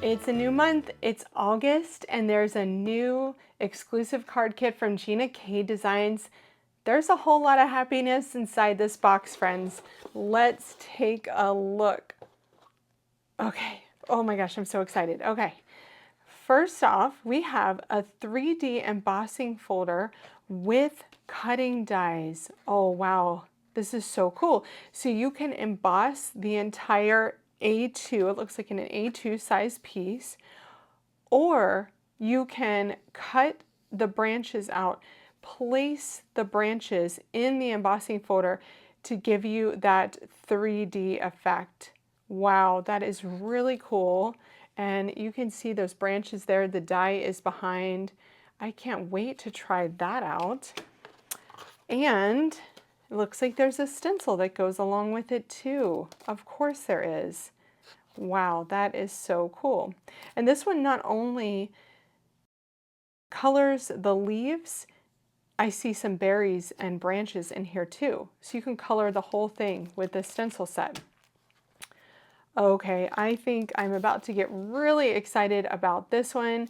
It's a new month, it's August, and there's a new exclusive card kit from Gina K Designs. There's a whole lot of happiness inside this box, friends. Let's take a look. Okay, oh my gosh, I'm so excited. Okay, first off, we have a 3D embossing folder with cutting dies. Oh wow, this is so cool. So you can emboss the entire A2, it looks like an A2 size piece, or you can cut the branches out, place the branches in the embossing folder to give you that 3D effect. Wow, that is really cool. And you can see those branches there. The die is behind. I can't wait to try that out. And it looks like there's a stencil that goes along with it too. Of course there is. Wow, that is so cool. And this one not only colors the leaves, I see some berries and branches in here too. So you can color the whole thing with this stencil set. Okay, I think I'm about to get really excited about this one.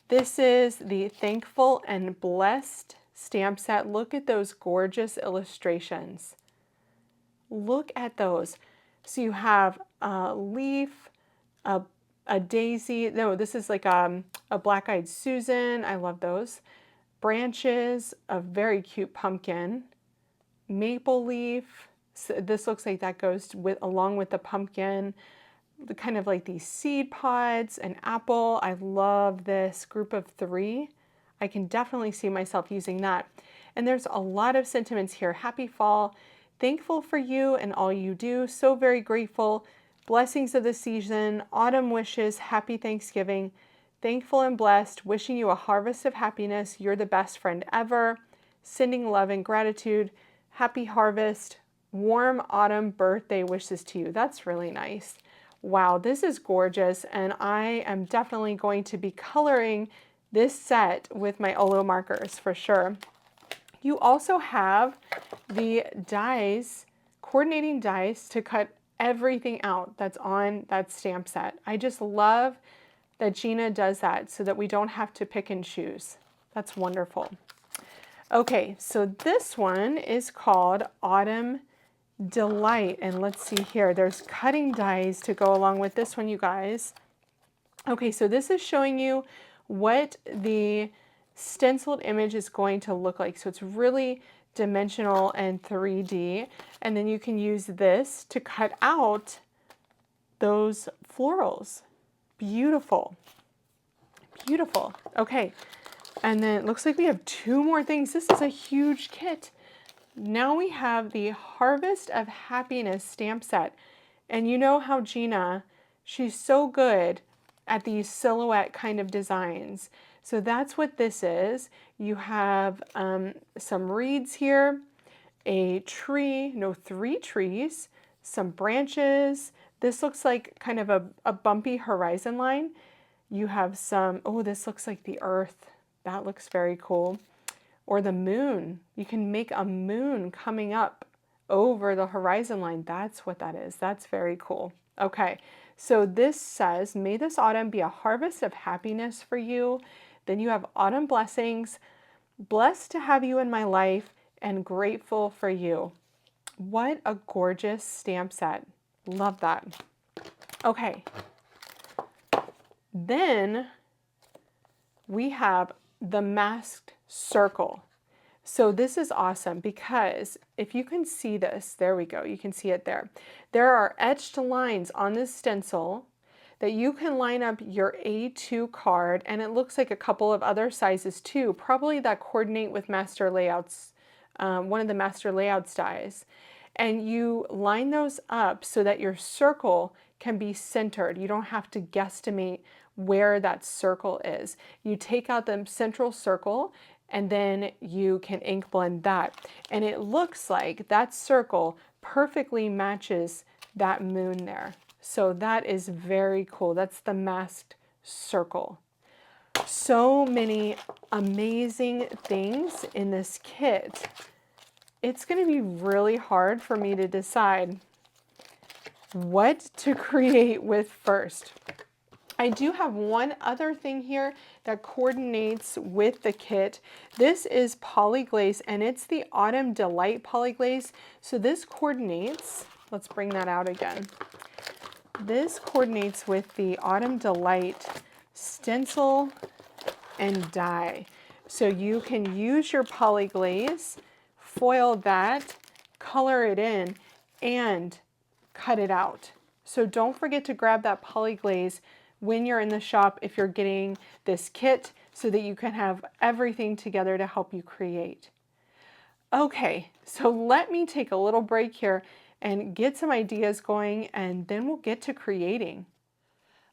This is the Thankful and Blessed stamp set. Look at those gorgeous illustrations. Look at those. So you have a leaf, a daisy. No, this is like a black-eyed Susan. I love those. Branches, a very cute pumpkin, maple leaf. So this looks like that goes with along with the pumpkin. Kind of like these seed pods, an apple. I love this group of 3. I can definitely see myself using that. And there's a lot of sentiments here. Happy fall, thankful for you and all you do, so very grateful, blessings of the season, autumn wishes, happy Thanksgiving, thankful and blessed, wishing you a harvest of happiness, you're the best friend ever, sending love and gratitude, happy harvest, warm autumn birthday wishes to you. That's really nice. Wow, this is gorgeous, and I am definitely going to be coloring this set with my OLO markers for sure. You also have the dies, coordinating dies to cut everything out that's on that stamp set. I just love that Gina does that so that we don't have to pick and choose. That's wonderful. Okay, so this one is called Autumn Delight, and let's see here, there's cutting dies to go along with this one, you guys. Okay, so this is showing you what the stenciled image is going to look like. So it's really dimensional and 3D, and then you can use this to cut out those florals. Beautiful, beautiful. Okay, and then it looks like we have 2 more things. This is a huge kit. Now we have the Harvest of Happiness stamp set. And you know how Gina, she's so good at these silhouette kind of designs. So that's what this is. You have some reeds here, a tree, no, 3 trees, some branches. This looks like kind of a bumpy horizon line. You have some, oh, this looks like the earth. That looks very cool. Or the moon. You can make a moon coming up over the horizon line. That's what that is. That's very cool. Okay, so this says, may this autumn be a harvest of happiness for you. Then you have autumn blessings, blessed to have you in my life, and grateful for you. What a gorgeous stamp set. Love that. Okay, then we have the masked circle. So this is awesome because if you can see this, there we go, you can see it there. There are etched lines on this stencil that you can line up your A2 card, and it looks like a couple of other sizes too, probably that coordinate with master layouts, one of the master layouts dies. And you line those up so that your circle can be centered. You don't have to guesstimate where that circle is. You take out the central circle and then you can ink blend that. And it looks like that circle perfectly matches that moon there. So that is very cool. That's the masked circle. So many amazing things in this kit. It's going to be really hard for me to decide what to create with first. I do have one other thing here that coordinates with the kit. This is Polyglaze, and it's the Autumn Delight Polyglaze. So this coordinates, let's bring that out again. This coordinates with the Autumn Delight stencil and die. So you can use your Polyglaze, foil that, color it in, and cut it out. So don't forget to grab that Polyglaze when you're in the shop if you're getting this kit so that you can have everything together to help you create. Okay, so let me take a little break here and get some ideas going, and then we'll get to creating.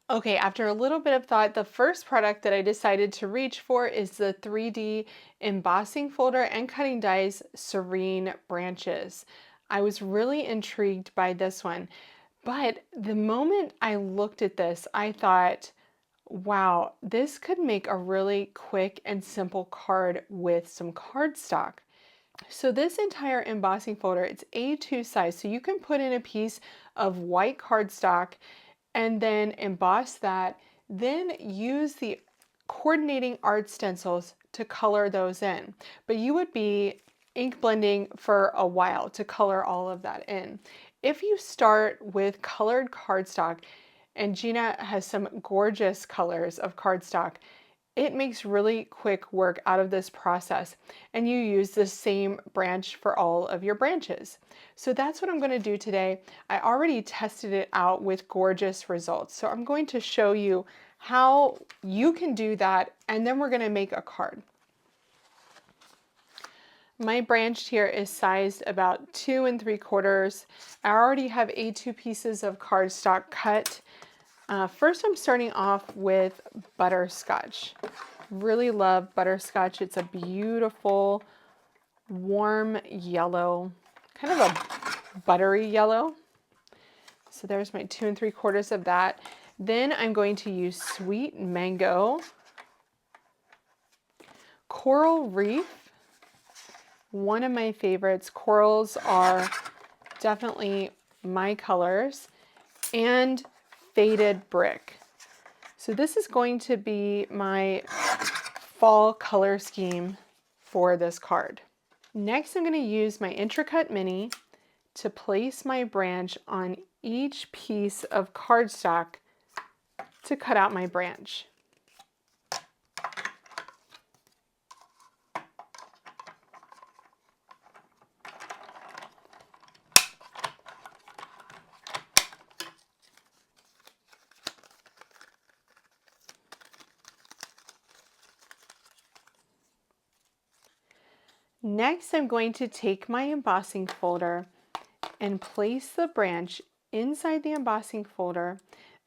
Okay, after a little bit of thought, the first product that I decided to reach for is the 3D embossing folder and cutting dies Serene Branches. I was really intrigued by this one, but the moment I looked at this, I thought, wow, this could make a really quick and simple card with some cardstock. So this entire embossing folder, it's A2 size, so you can put in a piece of white cardstock and then emboss that, then use the coordinating art stencils to color those in. But you would be ink blending for a while to color all of that in. If you start with colored cardstock, and Gina has some gorgeous colors of cardstock, it makes really quick work out of this process, and you use the same branch for all of your branches. So that's what I'm going to do today. I already tested it out with gorgeous results, so I'm going to show you how you can do that, and then we're going to make a card. My branch here is sized about 2 3/4. I already have A2 pieces of cardstock cut. First, I'm starting off with Butterscotch. Really love Butterscotch. It's a beautiful, warm yellow, kind of a buttery yellow. So there's my 2 3/4 of that. Then I'm going to use Sweet Mango, Coral Reef, one of my favorites. Corals are definitely my colors, and Faded Brick. So this is going to be my fall color scheme for this card. Next, I'm going to use my Intri-Cut Mini to place my branch on each piece of cardstock to cut out my branch. Next, I'm going to take my embossing folder and place the branch inside the embossing folder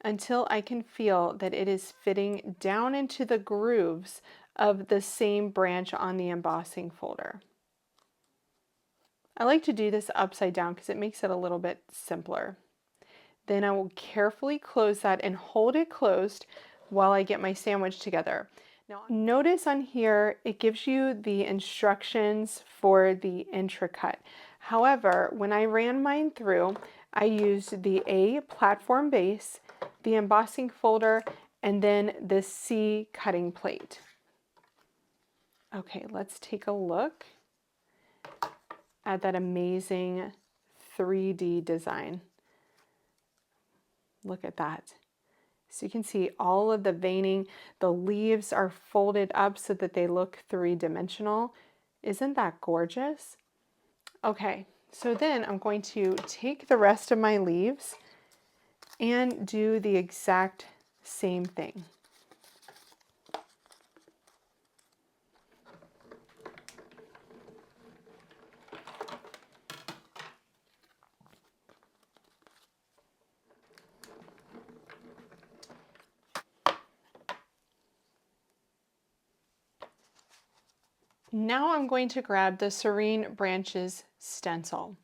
until I can feel that it is fitting down into the grooves of the same branch on the embossing folder. I like to do this upside down because it makes it a little bit simpler. Then I will carefully close that and hold it closed while I get my sandwich together. Now, notice on here, it gives you the instructions for the Intri-Cut. However, when I ran mine through, I used the A platform base, the embossing folder, and then the C cutting plate. Okay, let's take a look at that amazing 3D design. Look at that. So you can see all of the veining, the leaves are folded up so that they look three-dimensional. Isn't that gorgeous? Okay, so then I'm going to take the rest of my leaves and do the exact same thing. Now I'm going to grab the Serene Branches stencil.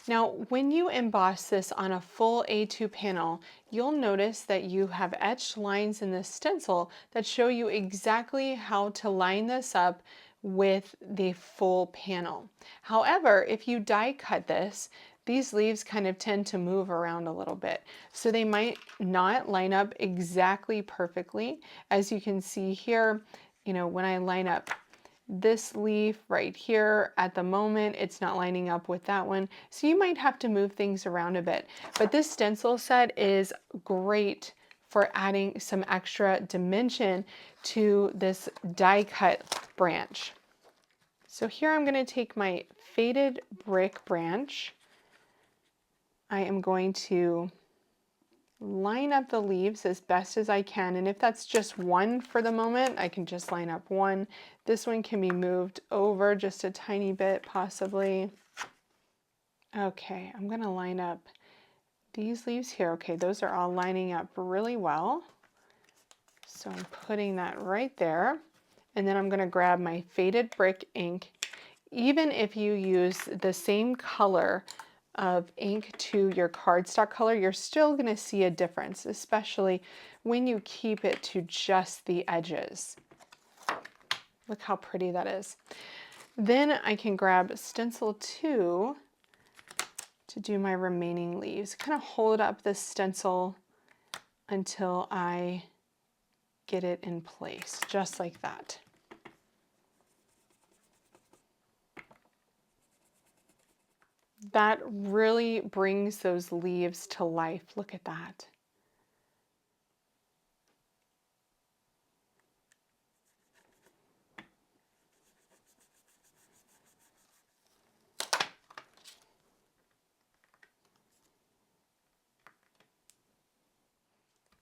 Now, when you emboss this on a full A2 panel, you'll notice that you have etched lines in the stencil that show you exactly how to line this up with the full panel. However, if you die cut this, these leaves kind of tend to move around a little bit. So they might not line up exactly perfectly. As you can see here, you know, when I line up this leaf right here at the moment, it's not lining up with that one. So you might have to move things around a bit. But this stencil set is great for adding some extra dimension to this die cut branch. So here I'm going to take my faded brick branch. I am going to line up the leaves as best as I can, and if that's just one for the moment, I can just line up one. This one can be moved over just a tiny bit possibly. Okay, I'm going to line up these leaves here. Okay, those are all lining up really well. So I'm putting that right there. And then I'm going to grab my faded brick ink. Even if you use the same color of ink to your cardstock color, you're still going to see a difference, especially when you keep it to just the edges. Look how pretty that is. Then I can grab stencil 2 to do my remaining leaves. Kind of hold up the stencil until I get it in place, just like that. That really brings those leaves to life. Look at that.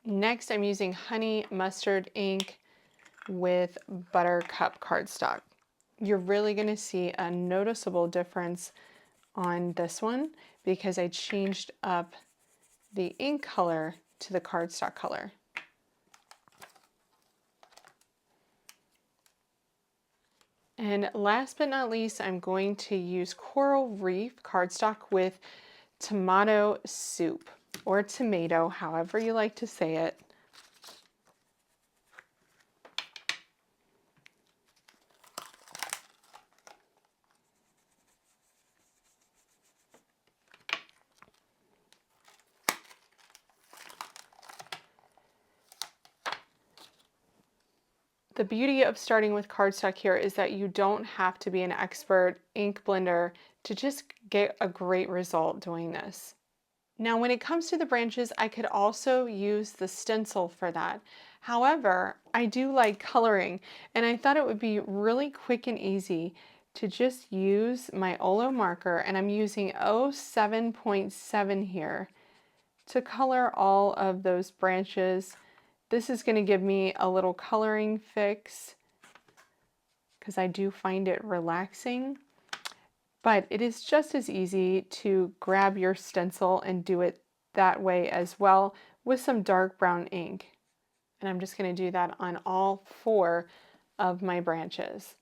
Next, I'm using honey mustard ink with Buttercup cardstock. You're really going to see a noticeable difference on this one because I changed up the ink color to the cardstock color. And last but not least, I'm going to use Coral Reef cardstock with tomato soup, or tomato, however you like to say it. The beauty of starting with cardstock here is that you don't have to be an expert ink blender to just get a great result doing this. Now, when it comes to the branches, I could also use the stencil for that. However, I do like coloring, and I thought it would be really quick and easy to just use my OLO marker, and I'm using 07.7 here to color all of those branches. This is going to give me a little coloring fix because I do find it relaxing. But it is just as easy to grab your stencil and do it that way as well with some dark brown ink. And I'm just going to do that on all 4 of my branches.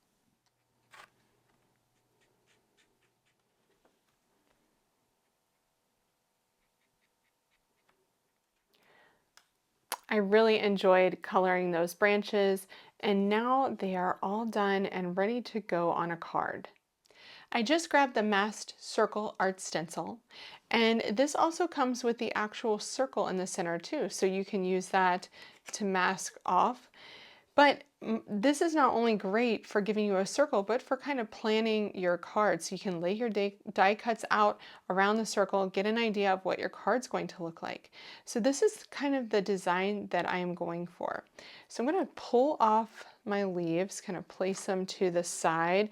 I really enjoyed coloring those branches, and now they are all done and ready to go on a card. I just grabbed the masked circle art stencil, and this also comes with the actual circle in the center too, so you can use that to mask off. But this is not only great for giving you a circle, but for kind of planning your card. So you can lay your die cuts out around the circle, get an idea of what your card's going to look like. So this is kind of the design that I am going for. So I'm going to pull off my leaves, kind of place them to the side,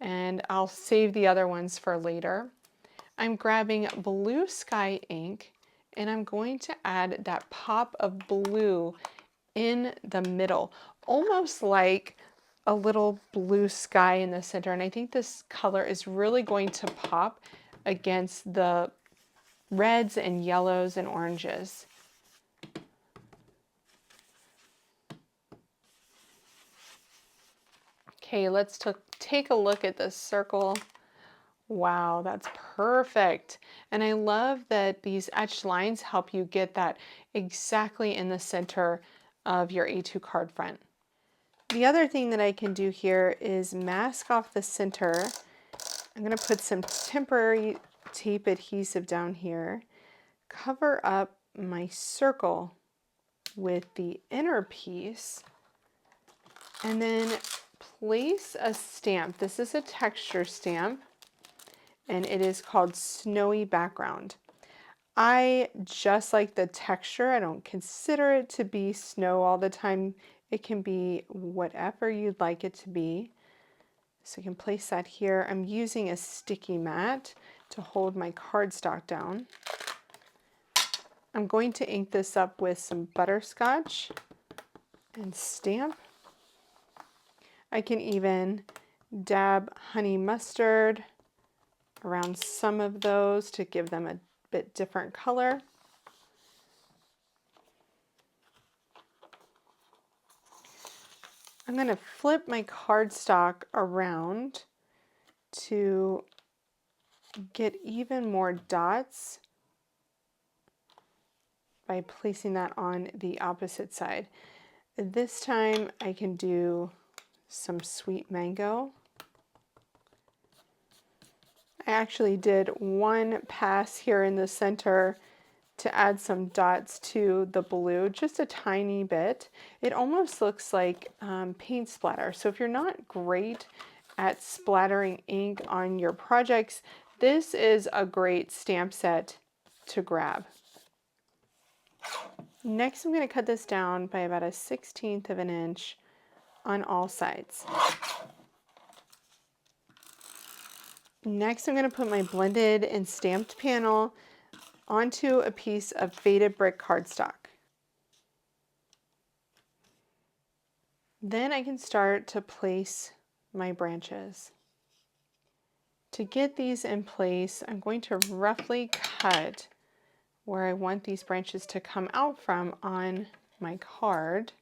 and I'll save the other ones for later. I'm grabbing blue sky ink, and I'm going to add that pop of blue in the middle, almost like a little blue sky in the center. And I think this color is really going to pop against the reds and yellows and oranges. Okay, let's take a look at this circle. Wow, that's perfect. And I love that these etched lines help you get that exactly in the center of your A2 card front. The other thing that I can do here is mask off the center. I'm going to put some temporary tape adhesive down here, cover up my circle with the inner piece, and then place a stamp. This is a texture stamp, and it is called Snowy Background. I just like the texture. I don't consider it to be snow all the time. It can be whatever you'd like it to be. So you can place that here. I'm using a sticky mat to hold my cardstock down. I'm going to ink this up with some butterscotch and stamp. I can even dab honey mustard around some of those to give them a bit different color. I'm going to flip my cardstock around to get even more dots by placing that on the opposite side. This time I can do some sweet mango. I actually did one pass here in the center to add some dots to the blue, just a tiny bit. It almost looks like paint splatter. So if you're not great at splattering ink on your projects, this is a great stamp set to grab. Next, I'm going to cut this down by about 1/16 of an inch on all sides. Next, I'm going to put my blended and stamped panel onto a piece of faded brick cardstock. Then I can start to place my branches. To get these in place, I'm going to roughly cut where I want these branches to come out from on my card.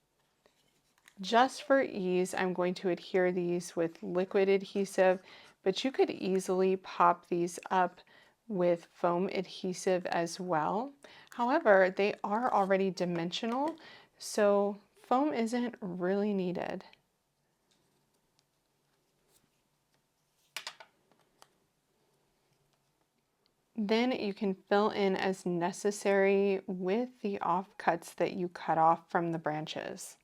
Just for ease, I'm going to adhere these with liquid adhesive, but you could easily pop these up with foam adhesive as well. However, they are already dimensional, so foam isn't really needed. Then you can fill in as necessary with the offcuts that you cut off from the branches.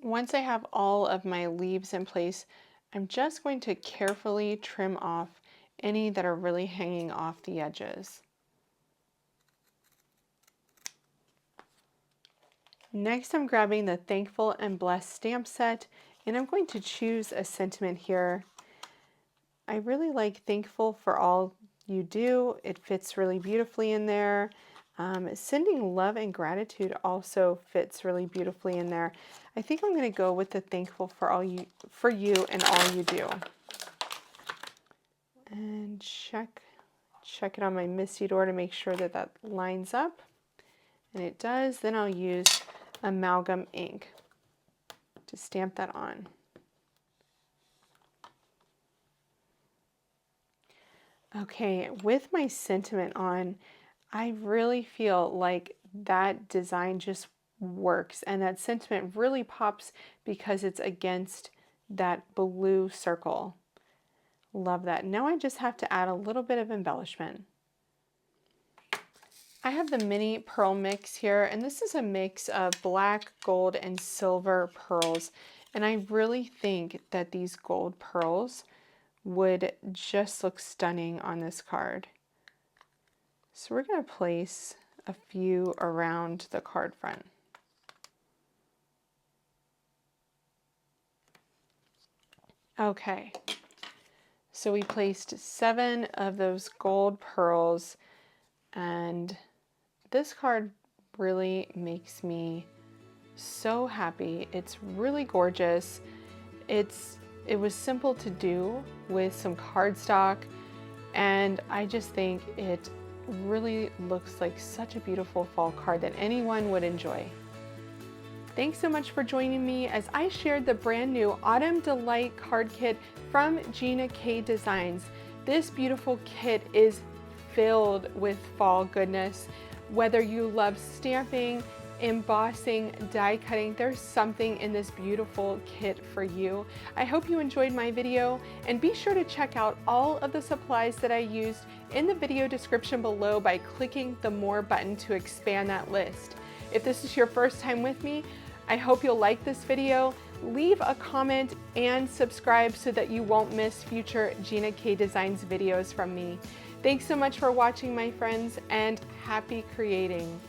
Once I have all of my leaves in place, I'm just going to carefully trim off any that are really hanging off the edges. Next, I'm grabbing the Thankful and Blessed stamp set, and I'm going to choose a sentiment here. I really like Thankful for all you do. It fits really beautifully in there. Sending love and gratitude also fits really beautifully in there. I think I'm going to go with the Thankful for you and all you do. And check it on my Misty Door to make sure that that lines up. And it does. Then I'll use amalgam ink to stamp that on. Okay, with my sentiment on, I really feel like that design just works, and that sentiment really pops because it's against that blue circle. Love that. Now I just have to add a little bit of embellishment. I have the mini pearl mix here, and this is a mix of black, gold, and silver pearls, and I really think that these gold pearls would just look stunning on this card. So we're going to place a few around the card front. Okay, so we placed 7 of those gold pearls, and this card really makes me so happy. It's really gorgeous. It was simple to do with some cardstock, and I just think it really looks like such a beautiful fall card that anyone would enjoy. Thanks so much for joining me as I shared the brand new Autumn Delight card kit from Gina K Designs. This beautiful kit is filled with fall goodness. Whether you love stamping, embossing, die cutting, there's something in this beautiful kit for you. I hope you enjoyed my video, and be sure to check out all of the supplies that I used in the video description below by clicking the More button to expand that list. If this is your first time with me, I hope you'll like this video, leave a comment, and subscribe so that you won't miss future Gina K Designs videos from me. Thanks so much for watching, my friends, and happy creating.